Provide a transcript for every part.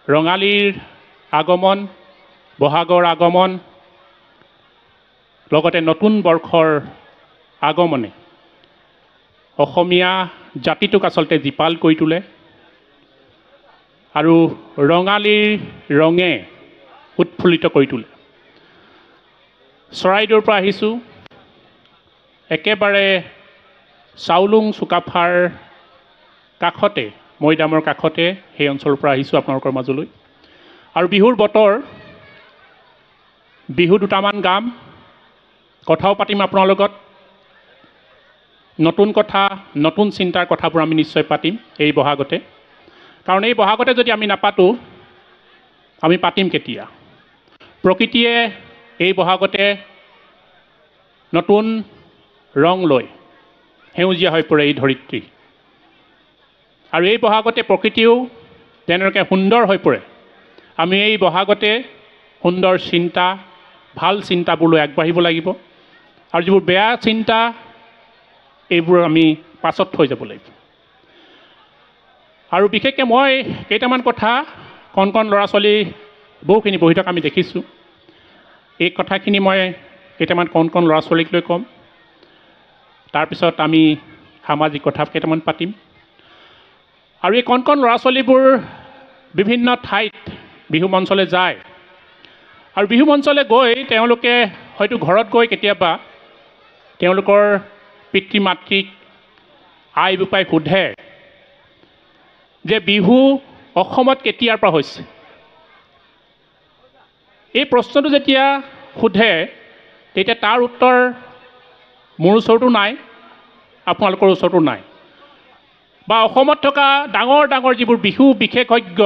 ৰঙালীৰ আগমন, বহাগৰ আগমন, লগতে নতুন বৰ্ষৰ আগমনে অসমীয়া জাতিটোক আচলতে জীপাল কৰি তোলে আৰু ৰঙালীৰ ৰঙে উৎফুল্লিত কৰি তোলে। চৰাইদেউৰ পৰা আহিছোঁ, একেবাৰে চাউলুং চুকাফাৰ কাষতে, মৈদামৰ কাষতে সেই অঞ্চলৰ পৰা আহিছোঁ আপোনালোকৰ মাজলৈ। আৰু বিহুৰ বতৰ, বিহু দুটামান গাম, কথাও পাতিম আপোনাৰ লগত। নতুন কথা, নতুন চিন্তাৰ কথাবোৰ আমি নিশ্চয় পাতিম এই বহাগতে। কাৰণ এই বহাগতে যদি আমি নাপাতোঁ, আমি পাতিম কেতিয়া? প্ৰকৃতিয়ে এই বহাগতে নতুন ৰং লৈ সেউজীয়া হৈ পৰে এই ধৰিত্ৰী। আৰু এই বহাগতে প্ৰকৃতিও যেনেকৈ সুন্দৰ হৈ পৰে, আমি এই বহাগতে সুন্দৰ চিন্তা, ভাল চিন্তাবোৰ লৈ আগবাঢ়িব লাগিব। আৰু যিবোৰ বেয়া চিন্তা, এইবোৰ আমি পাছত থৈ যাব লাগিব। আৰু বিশেষকৈ মই কেইটামান কথা কণ কণ ল'ৰা ছোৱালী বহুখিনি বহি থকা আমি দেখিছোঁ। এই কথাখিনি মই কেইটামান কণ কণ ল'ৰা ছোৱালীক লৈ ক'ম। তাৰপিছত আমি সামাজিক কথা কেইটামান পাতিম। আৰু এই কণ কণ ল'ৰা ছোৱালীবোৰ বিভিন্ন ঠাইত বিহু মঞ্চলৈ যায়। আৰু বিহু মঞ্চলৈ গৈ তেওঁলোকে হয়তো ঘৰত গৈ কেতিয়াবা তেওঁলোকৰ পিতৃ মাতৃক, আই বোপাই সোধে যে বিহু অসমত কেতিয়াৰ পৰা হৈছে। এই প্ৰশ্নটো যেতিয়া সোধে, তেতিয়া তাৰ উত্তৰ মোৰ ওচৰতো নাই, আপোনালোকৰ ওচৰতো নাই। বা অসমত থকা ডাঙৰ ডাঙৰ যিবোৰ বিহু বিশেষজ্ঞ,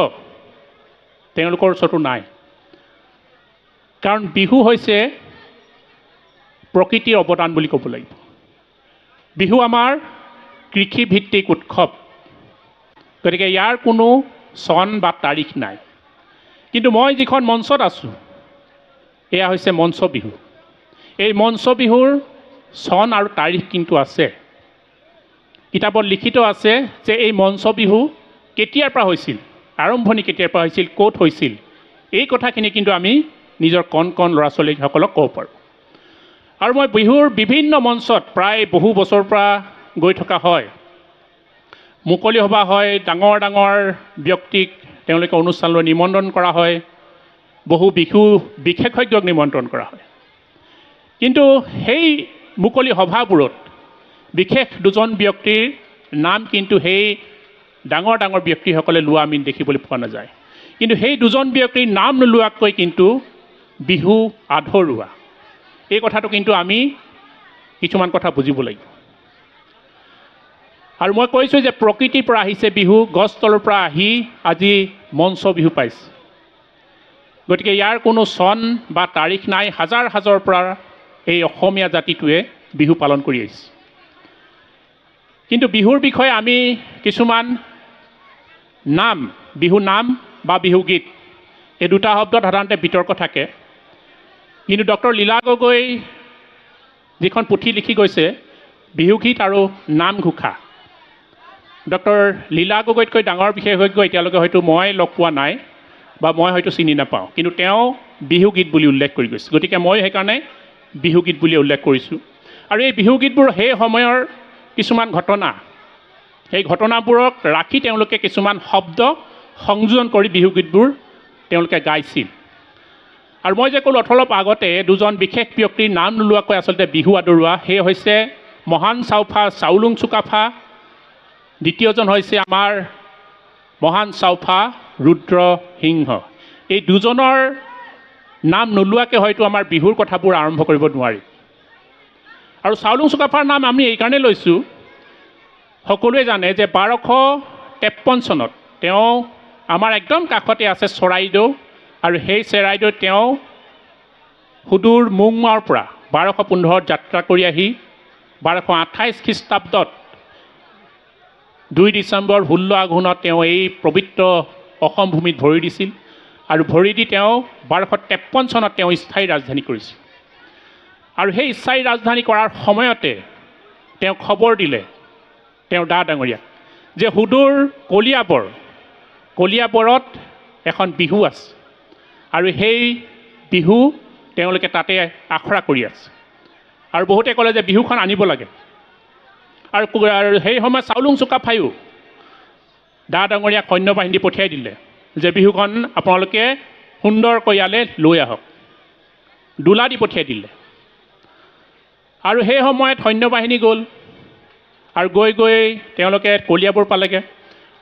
তেওঁলোকৰ ওচৰতো নাই। কাৰণ বিহু হৈছে প্ৰকৃতিৰ অৱদান বুলি ক'ব লাগিব। বিহু আমাৰ কৃষিভিত্তিক উৎসৱ, গতিকে ইয়াৰ কোনো চন বা তাৰিখ নাই। কিন্তু মই যিখন মঞ্চত আছোঁ, এয়া হৈছে মঞ্চ বিহু। এই মঞ্চ বিহুৰ চন আৰু তাৰিখ কিন্তু আছে। কিতাপত লিখিত আছে যে এই মঞ্চ বিহু কেতিয়াৰ পৰা হৈছিল, আৰম্ভণি কেতিয়াৰ পৰা হৈছিল, ক'ত হৈছিল, এই কথাখিনি কিন্তু আমি নিজৰ কণ কণ ল'ৰা ছোৱালীসকলক ক'ব পাৰোঁ। আৰু মই বিহুৰ বিভিন্ন মঞ্চত প্ৰায় বহু বছৰৰ পৰা গৈ থকা হয়। মুকলি সভা হয়, ডাঙৰ ডাঙৰ ব্যক্তিক তেওঁলোকে অনুষ্ঠানলৈ নিমন্ত্ৰণ কৰা হয়, বহু বিহু বিশেষজ্ঞক নিমন্ত্ৰণ কৰা হয়। কিন্তু সেই মুকলি সভাবোৰত বিশেষ দুজন ব্যক্তিৰ নাম কিন্তু সেই ডাঙৰ ডাঙৰ ব্যক্তিসকলে লোৱা আমি দেখিবলৈ পোৱা নাযায়। কিন্তু সেই দুজন ব্যক্তিৰ নাম নোলোৱাকৈ কিন্তু বিহু আধৰুৱা, এই কথাটো কিন্তু আমি কিছুমান কথা বুজিব লাগিব। আৰু মই কৈছোঁ যে প্ৰকৃতিৰ পৰা আহিছে বিহু, গছ তলৰ পৰা আহি আজি মঞ্চ বিহু পাইছে। গতিকে ইয়াৰ কোনো চন বা তাৰিখ নাই। হাজাৰ হাজাৰ পৰা এই অসমীয়া জাতিটোৱে বিহু পালন কৰি আহিছে। কিন্তু বিহুৰ বিষয়ে আমি কিছুমান নাম, বিহু নাম বা বিহুগীত, এই দুটা শব্দত সাধাৰণতে বিতৰ্ক থাকে। কিন্তু ডক্টৰ লীলা গগৈ যিখন পুথি লিখি গৈছে, বিহুগীত আৰু নামঘোষা, ডক্টৰ লীলা গগৈতকৈ ডাঙৰ বিশেষজ্ঞ এতিয়ালৈকে হয়তো মই লগ পোৱা নাই বা মই হয়তো চিনি নাপাওঁ। কিন্তু তেওঁ বিহুগীত বুলি উল্লেখ কৰি গৈছে। গতিকে মই সেইকাৰণে বিহুগীত বুলি উল্লেখ কৰিছোঁ। আৰু এই বিহুগীতবোৰ সেই সময়ৰ কিছুমান ঘটনা, সেই ঘটনাবোৰক ৰাখি তেওঁলোকে কিছুমান শব্দ সংযোজন কৰি বিহুগীতবোৰ তেওঁলোকে গাইছিল। আৰু মই যে ক'লোঁ অলপ আগতে দুজন বিশেষ ব্যক্তিৰ নাম নোলোৱাকৈ আচলতে বিহু আদৰোৱা, সেই হৈছে মহান চাউফা চাউলুং চুকাফা, দ্বিতীয়জন হৈছে আমাৰ মহান চাউফা ৰুদ্ৰসিংহ। এই দুজনৰ নাম নোলোৱাকৈ হয়তো আমাৰ বিহুৰ কথাবোৰ আৰম্ভ কৰিব নোৱাৰি। আৰু চাউলুং চুকাফাৰ নাম আমি এইকাৰণে লৈছোঁ, সকলোৱে জানে যে 1253 চনত তেওঁ আমাৰ একদম কাষতে আছে চৰাইদেউ, আৰু সেই চৰাইদেউত তেওঁ সুদূৰ মুংমাওৰ পৰা 1215 যাত্ৰা কৰি আহি 1228 খ্ৰীষ্টাব্দত 2 ডিচেম্বৰ 16 আঘোণত তেওঁ এই পবিত্ৰ অসম ভূমিত ভৰি দিছিল। আৰু ভৰি দি তেওঁ 1253 চনত তেওঁ স্থায়ী ৰাজধানী কৰিছিল। আৰু সেই স্থায়ী ৰাজধানী কৰাৰ সময়তে তেওঁ খবৰ দিলে তেওঁৰ ডা ডাঙৰীয়াক যে সুদূৰ কলিয়াবৰত এখন বিহু আছে আৰু সেই বিহু তেওঁলোকে তাতে আখৰা কৰি আছে আৰু বহুতে ক'লে যে বিহুখন আনিব লাগে আৰু সেই সময়ত চাউলুং চুকাফায়ো ডা ডাঙৰীয়া সৈন্য বাহিনী পঠিয়াই দিলে যে বিহুখন আপোনালোকে সুন্দৰকৈ ইয়ালৈ লৈ আহক দোলা দি পঠিয়াই দিলে আৰু সেই সময়ত সৈন্য বাহিনী গ'ল আৰু গৈ গৈ তেওঁলোকে কলিয়াবৰ পালেগৈ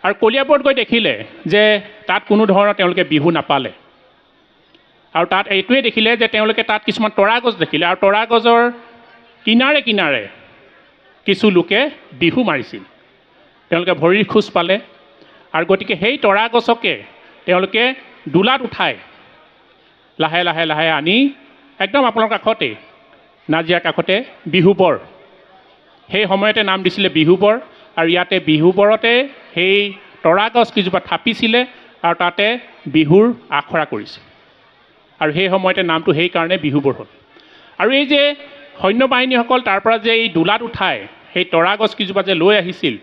আৰু কলিয়াবৰত গৈ দেখিলে যে তাত কোনো ধৰণৰ তেওঁলোকে বিহু নাপালে আৰু তাত এইটোৱে দেখিলে যে তেওঁলোকে তাত কিছুমান তৰা গছ দেখিলে আৰু তৰা গছৰ কিনাৰে কিনাৰে কিছু লোকে বিহু মাৰিছিল তেওঁলোকে ভৰিৰ খোজ পালে আৰু গতিকে সেই তৰা গছকে তেওঁলোকে দোলাত উঠাই লাহে লাহে লাহে আনি একদম আপোনালোকৰ কাষতে নাজিৰাৰ কাষতে বিহুবৰ সেই সময়তে নাম দিছিলে বিহুবৰ আৰু ইয়াতে বিহুবৰতে সেই তৰা গছ কেইজোপা থাপিছিলে আৰু তাতে বিহুৰ আখৰা কৰিছিল আৰু সেই সময়তে নামটো সেইকাৰণে বিহুবৰ হ'ল আৰু এই যে সৈন্য বাহিনীসকল তাৰ পৰা যে এই দোলাত উঠাই সেই তৰা গছ কেইজোপা যে লৈ আহিছিল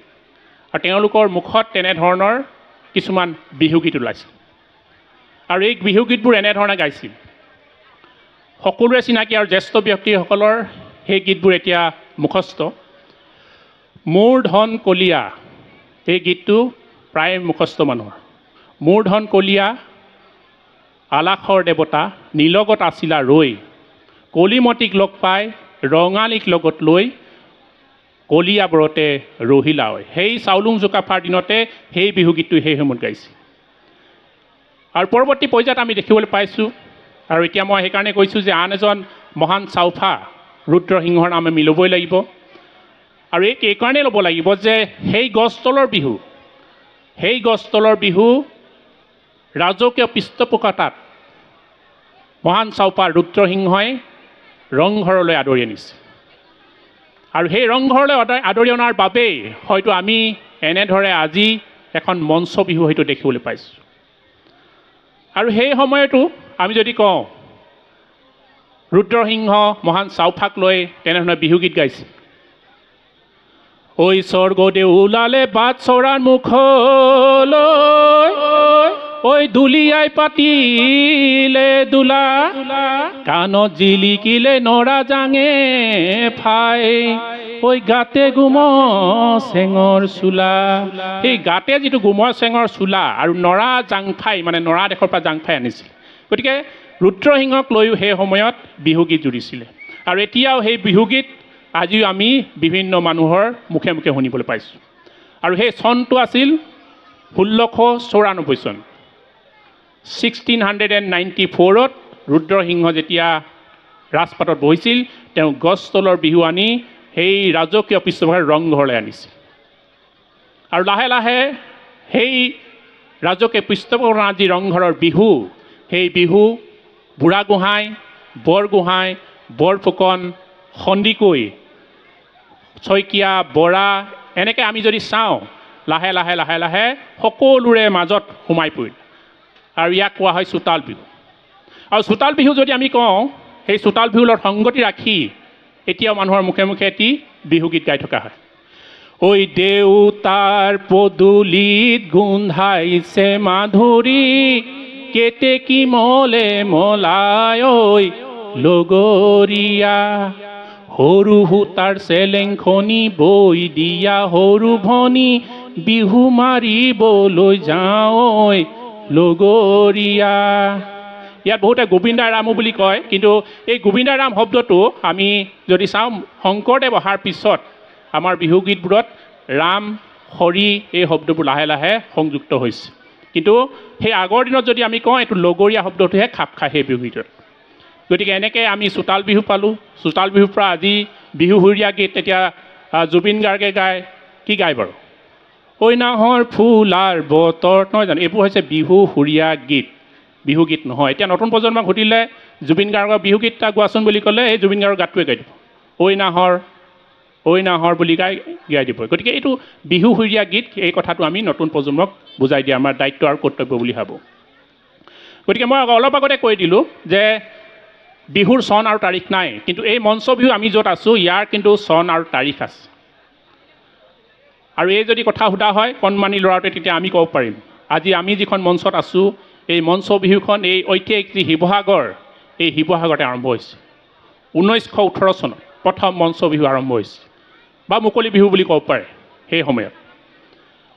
আৰু তেওঁলোকৰ মুখত তেনেধৰণৰ কিছুমান বিহুগীত ওলাইছিল আৰু এই বিহুগীতবোৰ এনেধৰণে গাইছিল সকলোৰে চিনাকি আৰু জ্যেষ্ঠ ব্যক্তিসকলৰ সেই গীতবোৰ এতিয়া মুখস্থ মোৰ ধন কলীয়া এই গীতটো প্ৰায় মুখস্থ মানুহৰ মোৰ ধন কলীয়া আলাসৰ দেৱতা নীলগত আছিলা ৰৈ কলিমতীক লগ পাই ৰঙালীক লগত লৈ কলীয়াবৰতে ৰহিলা হয় সেই চাউলুং চুকাফাৰ দিনতে সেই বিহুগীতটো সেই সময়ত গাইছিল আৰু পৰৱৰ্তী পৰ্যায়ত আমি দেখিবলৈ পাইছোঁ আৰু এতিয়া মই সেইকাৰণে কৈছোঁ যে আন এজন মহান চাউফা ৰুদ্ৰসিংহৰ নাম আমি ল'বই লাগিব আৰু এইকাৰণেই ল'ব লাগিব যে সেই গছতলৰ বিহু ৰাজকীয় পৃষ্ঠপোষকতাত মহান চাউফা ৰুদ্ৰসিংহই ৰংঘৰলৈ আদৰি আনিছে আৰু সেই ৰংঘৰলৈ আদৰি অনাৰ বাবেই হয়তো আমি এনেদৰে আজি এখন মঞ্চ বিহু হয়তো দেখিবলৈ পাইছোঁ আৰু সেই সময়তো আমি যদি কওঁ ৰুদ্ৰসিংহ মহান চাউফাক লৈ তেনেধৰণে বিহুগীত গাইছে ঐ স্বৰ্গদেউ ওলালে বাট চৰাৰ মুখলৈ ঐ দুলিয়াই পাতিলে দোলা কাণত জিলিকিলে নৰা জাঙে ফাই ঐ গাতে গুমৰ চেঙৰ চোলা সেই গাতে যিটো গুমৰ চেঙৰ চোলা আৰু নৰা জাংফাই মানে নৰা দেশৰ পৰা জাংফাই আনিছিল গতিকে ৰুদ্ৰসিংহক লৈও সেই সময়ত বিহুগীত জুৰিছিলে আৰু এতিয়াও সেই বিহুগীত আজিও আমি বিভিন্ন মানুহৰ মুখে মুখে শুনিবলৈ পাইছোঁ আৰু সেই চনটো আছিল 1694 চন 1694ত ৰুদ্ৰসিংহ যেতিয়া ৰাজপাটত বহিছিল তেওঁ গছতলৰ বিহু আনি সেই ৰাজকীয় পৃষ্ঠপোষকতাৰ ৰংঘৰলৈ আনিছিল আৰু লাহে লাহে সেই ৰাজকীয় পৃষ্ঠপোষকতাৰ যি ৰংঘৰৰ বিহু সেই বিহু বুঢ়াগোহাঁই বৰগোহাঁই বৰফুকন সন্দিকৈ শইকীয়া বৰা এনেকৈ আমি যদি চাওঁ লাহে লাহে লাহে লাহে সকলোৰে মাজত সোমাই পৰিল আৰু ইয়াক কোৱা হয় চোতাল বিহু আৰু চোতাল বিহু যদি আমি কওঁ সেই চোতাল বিহুৰ লগত সংগতি ৰাখি এতিয়াও মানুহৰ মুখে মুখে এটি বিহুগীত গাই থকা হয় ঐ দেউতাৰ পদূলিত গোন্ধাইছে মাধুৰী কেতেকী মলে মলাই ঐ লগৰীয়া সৰু সূতাৰ চেলেংখনি বৈ দিয়া সৰু ভনী বিহু মাৰিবলৈ যাওঁ লগৰীয়া ইয়াত বহুতে গোবিন্দাই ৰামো বুলি কয় কিন্তু এই গোবিন্দাই ৰাম শব্দটো আমি যদি চাওঁ শংকৰদেৱ অহাৰ পিছত আমাৰ বিহুগীতবোৰত ৰাম হৰি এই শব্দবোৰ লাহে লাহে সংযুক্ত হৈছে কিন্তু সেই আগৰ দিনত যদি আমি কওঁ এইটো লগৰীয়া শব্দটোহে খাপ খায় সেই বিহুগীতত গতিকে এনেকৈ আমি চোতাল বিহু পালোঁ চোতাল বিহুৰ পৰা আজি বিহু সুৰীয়া গীত এতিয়া জুবিন গাৰ্গে গায় কি গায় বাৰু ঐ নাহৰ ফুলাৰ বতৰ নহয় জানো এইবোৰ হৈছে বিহু সুৰীয়া গীত বিহুগীত নহয় এতিয়া নতুন প্ৰজন্মক সুধিলে জুবিন গাৰ্গৰ বিহুগীত এটা গোৱাচোন বুলি ক'লে এই জুবিন গাৰ্গৰ গানটোৱে গাই দিব ঐ নাহৰ বুলি গাই দিব গতিকে এইটো বিহু সুৰীয়া গীত এই কথাটো আমি নতুন প্ৰজন্মক বুজাই দিয়া আমাৰ দায়িত্ব আৰু কৰ্তব্য বুলি ভাবোঁ গতিকে মই অলপ আগতে কৈ দিলোঁ যে বিহুৰ চন আৰু তাৰিখ নাই কিন্তু এই মঞ্চ বিহু আমি য'ত আছোঁ ইয়াৰ কিন্তু চন আৰু তাৰিখ আছে আৰু এই যদি কথা সোধা হয় কণমানি ল'ৰাটোৱে তেতিয়া আমি ক'ব পাৰিম আজি আমি যিখন মঞ্চত আছোঁ এই মঞ্চ বিহুখন এই ঐতিহাসিক যি শিৱসাগৰ এই শিৱসাগৰতে আৰম্ভ হৈছে 1918 চনত প্ৰথম মঞ্চ বিহু আৰম্ভ হৈছে বা মুকলি বিহু বুলি ক'ব পাৰে সেই সময়ত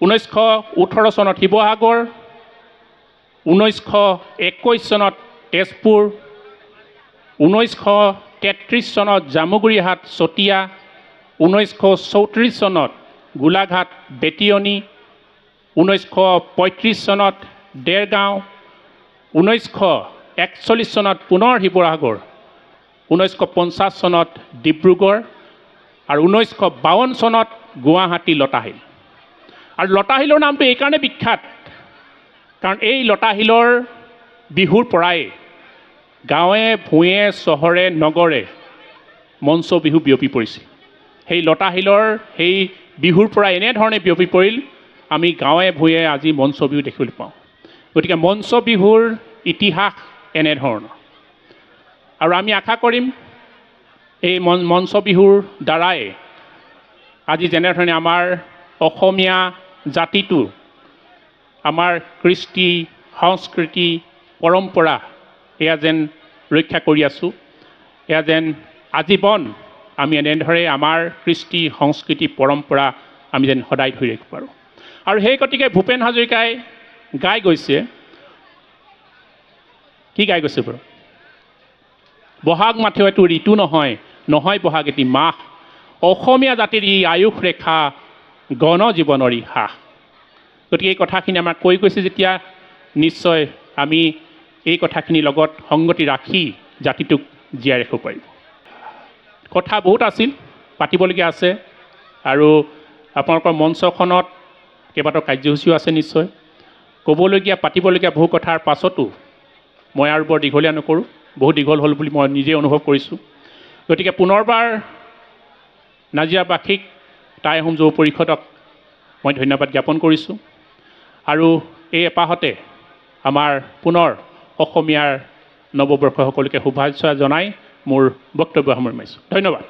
1918 চনত শিৱসাগৰ 1921 চনত তেজপুৰ 1933 চনত জামুগুৰিহাট চতিয়া 1934 চনত গোলাঘাট বেটিয়নী 1935 চনত দেৰগাঁও 1941 চনত পুনৰ শিৱসাগৰ 1950 চনত ডিব্ৰুগড় আৰু 1952 চনত গুৱাহাটী লতাশিল আৰু লতাশিলৰ নামটো এইকাৰণে বিখ্যাত কাৰণ এই লতাশিলৰ বিহুৰ পৰাই গাঁৱে ভূঞে চহৰে নগৰে মঞ্চ বিহু বিয়পি পৰিছে সেই লতাশিলৰ সেই বিহুৰ পৰা এনেধৰণে বিয়পি পৰিল আমি গাঁৱে ভূঞে আজি মঞ্চ বিহু দেখিবলৈ পাওঁ গতিকে মঞ্চ বিহুৰ ইতিহাস এনেধৰণৰ আৰু আমি আশা কৰিম এই মঞ্চ বিহুৰ দ্বাৰাই আজি যেনেধৰণে আমাৰ অসমীয়া জাতিটো আমাৰ কৃষ্টি সংস্কৃতি পৰম্পৰা এয়া যেন ৰক্ষা কৰি আছোঁ এয়া যেন আজীৱন আমি এনেদৰে আমাৰ কৃষ্টি সংস্কৃতি পৰম্পৰা আমি যেন সদায় ধৰি ৰাখিব পাৰোঁ আৰু সেই গতিকে ভূপেন হাজৰিকাই গাই গৈছে কি গাই গৈছে বাৰু বহাগ মাথো এইটো ঋতু নহয় নহয় বহাগ এটি মাহ অসমীয়া জাতিৰ ই আয়ুস ৰেখা গণ জীৱনৰ ই হাস গতিকে এই কথাখিনি আমাক কৈ গৈছে যেতিয়া নিশ্চয় আমি এই কথাখিনিৰ লগত সংগতি ৰাখি জাতিটোক জীয়াই ৰাখিব পাৰিম কথা বহুত আছিল পাতিবলগীয়া আছে আৰু আপোনালোকৰ মঞ্চখনত কেইবাটাও কাৰ্যসূচীও আছে নিশ্চয় ক'বলগীয়া পাতিবলগীয়া বহু কথাৰ পাছতো মই আৰু বৰ দীঘলীয়া নকৰোঁ বহুত দীঘল হ'ল বুলি মই নিজে অনুভৱ কৰিছোঁ গতিকে পুনৰবাৰ নাজিৰাবাসীক টাই আহোম যুৱ পৰিষদক মই ধন্যবাদ জ্ঞাপন কৰিছোঁ আৰু এই এপাহতে আমাৰ পুনৰ অসমীয়াৰ নৱবৰ্ষ সকলোকে শুভেচ্ছা জনাই মোৰ বক্তব্য সামৰণি মাৰিছোঁ ধন্যবাদ